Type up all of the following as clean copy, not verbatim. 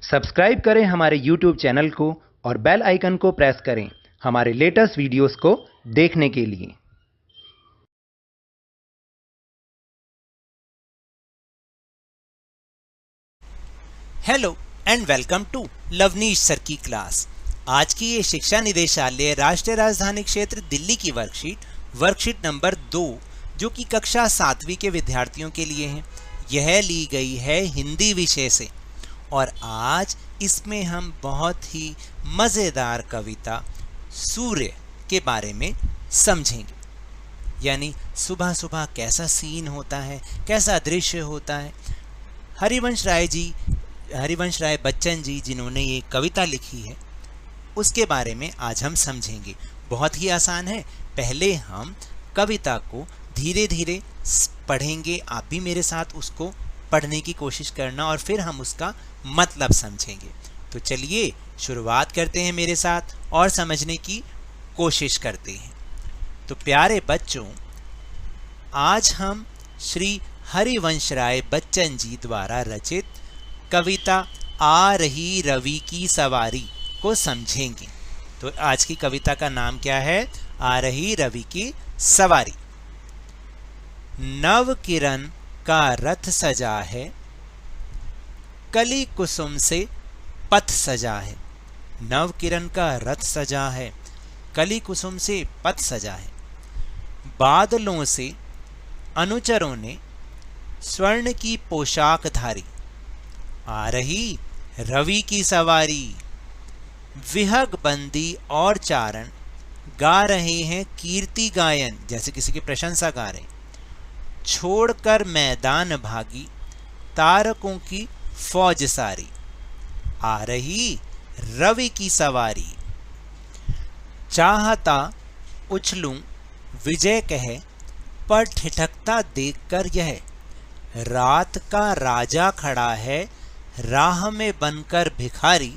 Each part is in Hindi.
सब्सक्राइब करें हमारे YouTube चैनल को और बेल आइकन को प्रेस करें हमारे लेटेस्ट वीडियोस को देखने के लिए। Hello and welcome to Lavneesh sir की क्लास। आज की ये शिक्षा निदेशालय राष्ट्रीय राजधानी क्षेत्र दिल्ली की वर्कशीट नंबर 2 जो कि कक्षा 7वीं के विद्यार्थियों के लिए है, यह ली गई है हिंदी विषय से। और आज इसमें हम बहुत ही मज़ेदार कविता सूर्य के बारे में समझेंगे। यानी सुबह सुबह कैसा सीन होता है, कैसा दृश्य होता है। हरिवंश राय बच्चन जी जिन्होंने ये कविता लिखी है उसके बारे में आज हम समझेंगे। बहुत ही आसान है। पहले हम कविता को धीरे धीरे पढ़ेंगे, आप भी मेरे साथ उसको पढ़ने की कोशिश करना और फिर हम उसका मतलब समझेंगे। तो चलिए शुरुआत करते हैं मेरे साथ और समझने की कोशिश करते हैं। तो प्यारे बच्चों, आज हम श्री हरिवंश राय बच्चन जी द्वारा रचित कविता आ रही रवि की सवारी को समझेंगे। तो आज की कविता का नाम क्या है? आ रही रवि की सवारी। नव किरण का रथ सजा है, कली कुसुम से पथ सजा है। नव किरण का रथ सजा है, कली कुसुम से पथ सजा है। बादलों से अनुचरों ने स्वर्ण की पोशाक धारी, आ रही रवि की सवारी। विहग बंदी और चारण गा रहे हैं कीर्ति गायन, जैसे किसी की प्रशंसा गा रहे हैं। छोड़कर मैदान भागी तारकों की फौज सारी, आ रही रवि की सवारी। चाहता उछलूं विजय कहे, पर ठिठकता देखकर यह। रात का राजा खड़ा है राह में बनकर भिखारी,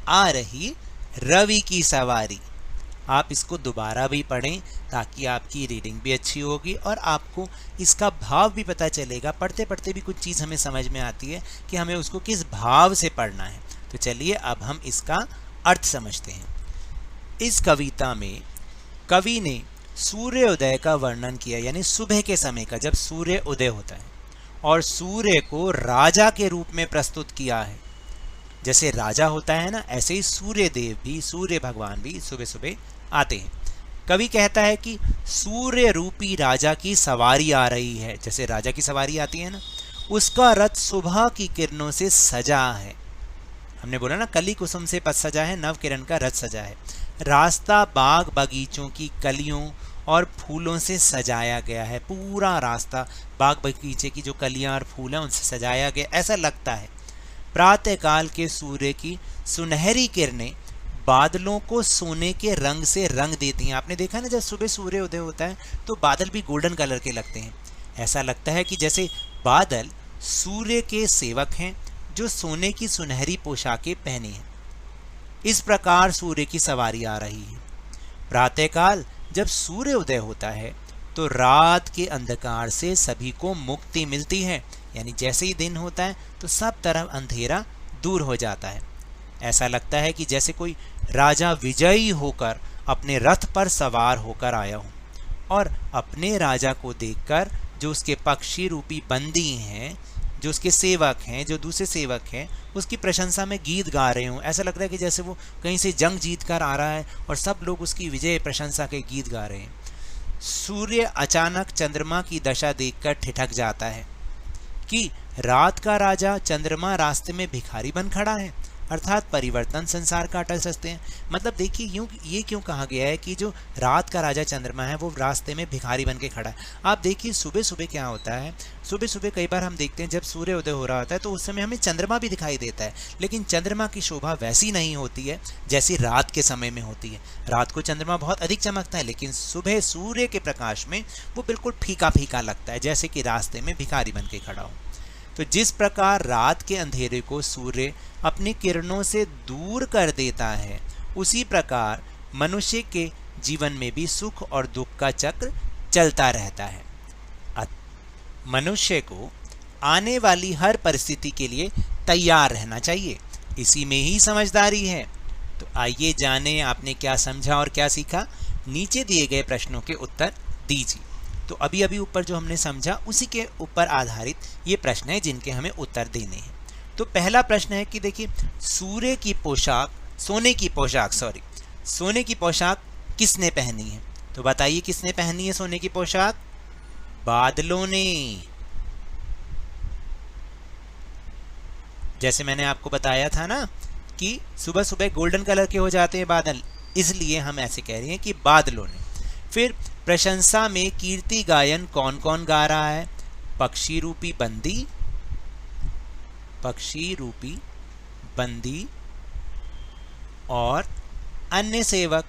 आ रही रवि की सवारी। आप इसको दोबारा भी पढ़ें ताकि आपकी रीडिंग भी अच्छी होगी और आपको इसका भाव भी पता चलेगा। पढ़ते पढ़ते भी कुछ चीज़ हमें समझ में आती है कि हमें उसको किस भाव से पढ़ना है। तो चलिए अब हम इसका अर्थ समझते हैं। इस कविता में कवि ने सूर्योदय का वर्णन किया, यानी सुबह के समय का जब सूर्य उदय होता है, और सूर्य को राजा के रूप में प्रस्तुत किया है। जैसे राजा होता है ना, ऐसे ही सूर्य देव भी, सूर्य भगवान भी सुबह सुबह आते हैं। कवि कहता है कि सूर्य रूपी राजा की सवारी आ रही है। जैसे राजा की सवारी आती है ना, उसका रथ सुबह की किरणों से सजा है। हमने बोला ना, कली कुसुम से पथ सजा है, नव किरण का रथ सजा है। रास्ता बाग बगीचों की कलियों और फूलों से सजाया गया है। पूरा रास्ता बाग बगीचे की जो कलियां और फूल हैं उनसे सजाया गया, ऐसा लगता है। प्रातःकाल के सूर्य की सुनहरी किरणें बादलों को सोने के रंग से रंग देती हैं। आपने देखा ना, जब सुबह सूर्य उदय होता है तो बादल भी गोल्डन कलर के लगते हैं। ऐसा लगता है कि जैसे बादल सूर्य के सेवक हैं जो सोने की सुनहरी पोशाकें पहने हैं। इस प्रकार सूर्य की सवारी आ रही है। प्रातःकाल जब सूर्य उदय होता है तो रात के अंधकार से सभी को मुक्ति मिलती है। यानी जैसे ही दिन होता है तो सब तरफ अंधेरा दूर हो जाता है। ऐसा लगता है कि जैसे कोई राजा विजयी होकर अपने रथ पर सवार होकर आया हो और अपने राजा को देखकर जो उसके पक्षी रूपी बंदी हैं, जो उसके सेवक हैं, जो दूसरे सेवक हैं, उसकी प्रशंसा में गीत गा रहे हों। ऐसा लगता है कि जैसे वो कहीं से जंग जीत कर आ रहा है और सब लोग उसकी विजय प्रशंसा के गीत गा रहे हैं। सूर्य अचानक चंद्रमा की दशा देखकर ठिठक जाता है कि रात का राजा चंद्रमा रास्ते में भिखारी बन खड़ा है, अर्थात परिवर्तन संसार का अटल सत्य है। मतलब देखिए, ये क्यों कहा गया है कि जो रात का राजा चंद्रमा है वो रास्ते में भिखारी बन के खड़ा है। आप देखिए सुबह सुबह क्या होता है। सुबह सुबह कई बार हम देखते हैं जब सूर्य उदय हो रहा होता है तो उस समय हमें चंद्रमा भी दिखाई देता है, लेकिन चंद्रमा की शोभा वैसी नहीं होती है जैसी रात के समय में होती है। रात को चंद्रमा बहुत अधिक चमकता है, लेकिन सुबह सूर्य के प्रकाश में वो बिल्कुल फीका फीका लगता है, जैसे कि रास्ते में भिखारी बन के खड़ा हो। तो जिस प्रकार रात के अंधेरे को सूर्य अपनी किरणों से दूर कर देता है, उसी प्रकार मनुष्य के जीवन में भी सुख और दुख का चक्र चलता रहता है। मनुष्य को आने वाली हर परिस्थिति के लिए तैयार रहना चाहिए। इसी में ही समझदारी है। तो आइए जानें आपने क्या समझा और क्या सीखा। नीचे दिए गए प्रश्नों के उत्तर दीजिए। तो अभी अभी ऊपर जो हमने समझा उसी के ऊपर आधारित ये प्रश्न है जिनके हमें उत्तर देने हैं। तो पहला प्रश्न है कि देखिए, सोने की पोशाक किसने पहनी है? तो बताइए किसने पहनी है सोने की पोशाक? बादलों ने। जैसे मैंने आपको बताया था ना कि सुबह सुबह गोल्डन कलर के हो जाते हैं बादल, इसलिए हम ऐसे कह रहे हैं कि बादलों ने। फिर प्रशंसा में कीर्ति गायन कौन कौन गा रहा है? पक्षी रूपी बंदी और अन्य सेवक।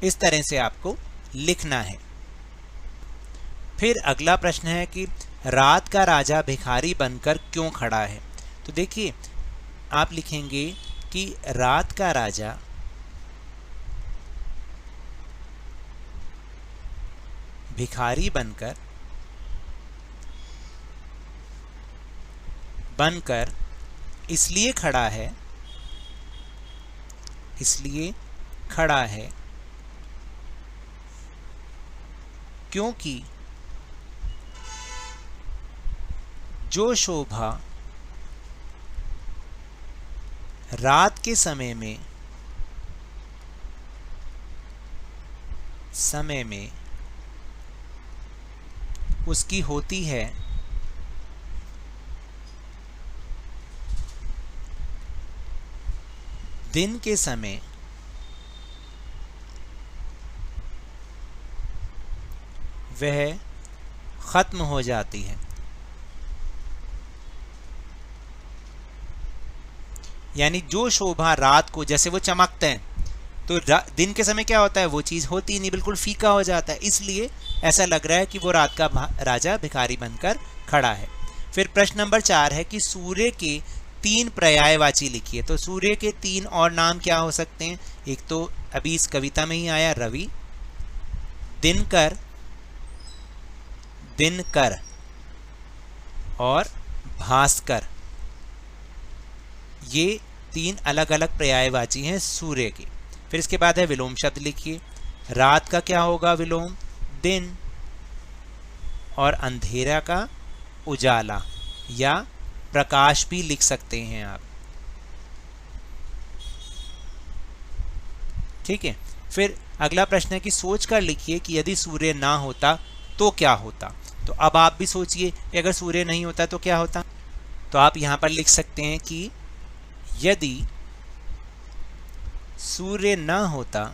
इस तरह से आपको लिखना है। फिर अगला प्रश्न है कि रात का राजा भिखारी बनकर क्यों खड़ा है? तो देखिए, आप लिखेंगे कि रात का राजा भिखारी बनकर इसलिए खड़ा है क्योंकि जो शोभा रात के समय में उसकी होती है, दिन के समय वह खत्म हो जाती है। यानी जो शोभा रात को, जैसे वो चमकते हैं, तो दिन के समय क्या होता है, वो चीज होती नहीं, बिल्कुल फीका हो जाता है। इसलिए ऐसा लग रहा है कि वो रात का राजा भिखारी बनकर खड़ा है। फिर प्रश्न नंबर 4 है कि सूर्य के 3 पर्यायवाची लिखिए। तो सूर्य के 3 और नाम क्या हो सकते हैं? एक तो अभी इस कविता में ही आया, रवि, दिनकर और भास्कर। ये 3 अलग अलग पर्यायवाची हैं सूर्य के। फिर इसके बाद है विलोम शब्द लिखिए। रात का क्या होगा विलोम? दिन। और अंधेरा का उजाला या प्रकाश भी लिख सकते हैं आप। ठीक है। फिर अगला प्रश्न है कि सोच कर लिखिए कि यदि सूर्य ना होता तो क्या होता। तो अब आप भी सोचिए, अगर सूर्य नहीं होता तो क्या होता। तो आप यहां पर लिख सकते हैं कि यदि सूर्य न होता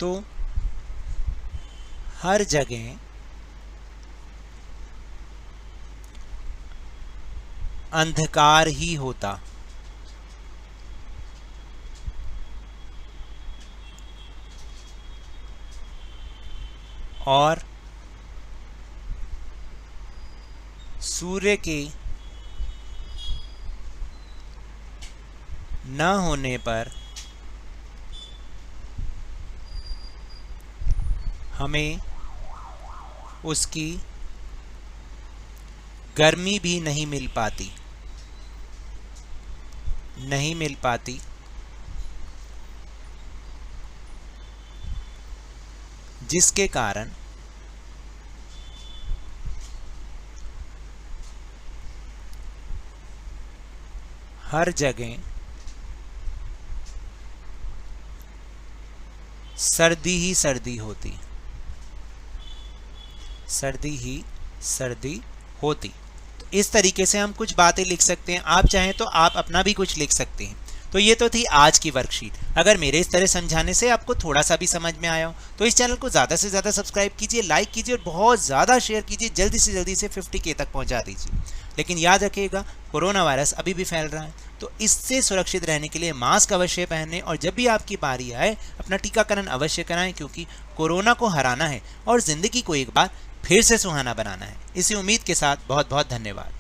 तो हर जगह अंधकार ही होता। और सूर्य के न होने पर हमें उसकी गर्मी भी नहीं मिल पाती, जिसके कारण हर जगह सर्दी ही सर्दी होती। तो इस तरीके से हम कुछ बातें लिख सकते हैं। आप चाहें तो आप अपना भी कुछ लिख सकते हैं। तो ये तो थी आज की वर्कशीट। अगर मेरे इस तरह समझाने से आपको थोड़ा सा भी समझ में आया हो तो इस चैनल को ज़्यादा से ज़्यादा सब्सक्राइब कीजिए, लाइक कीजिए और बहुत ज़्यादा शेयर कीजिए। जल्दी से जल्दी से 50K तक पहुंचा दीजिए। लेकिन याद रखिएगा, कोरोना वायरस अभी भी फैल रहा है, तो इससे सुरक्षित रहने के लिए मास्क अवश्य पहनें और जब भी आपकी बारी आए अपना टीकाकरण अवश्य कराएं, क्योंकि कोरोना को हराना है और ज़िंदगी को एक बार फिर से सुहाना बनाना है। इसी उम्मीद के साथ बहुत बहुत धन्यवाद।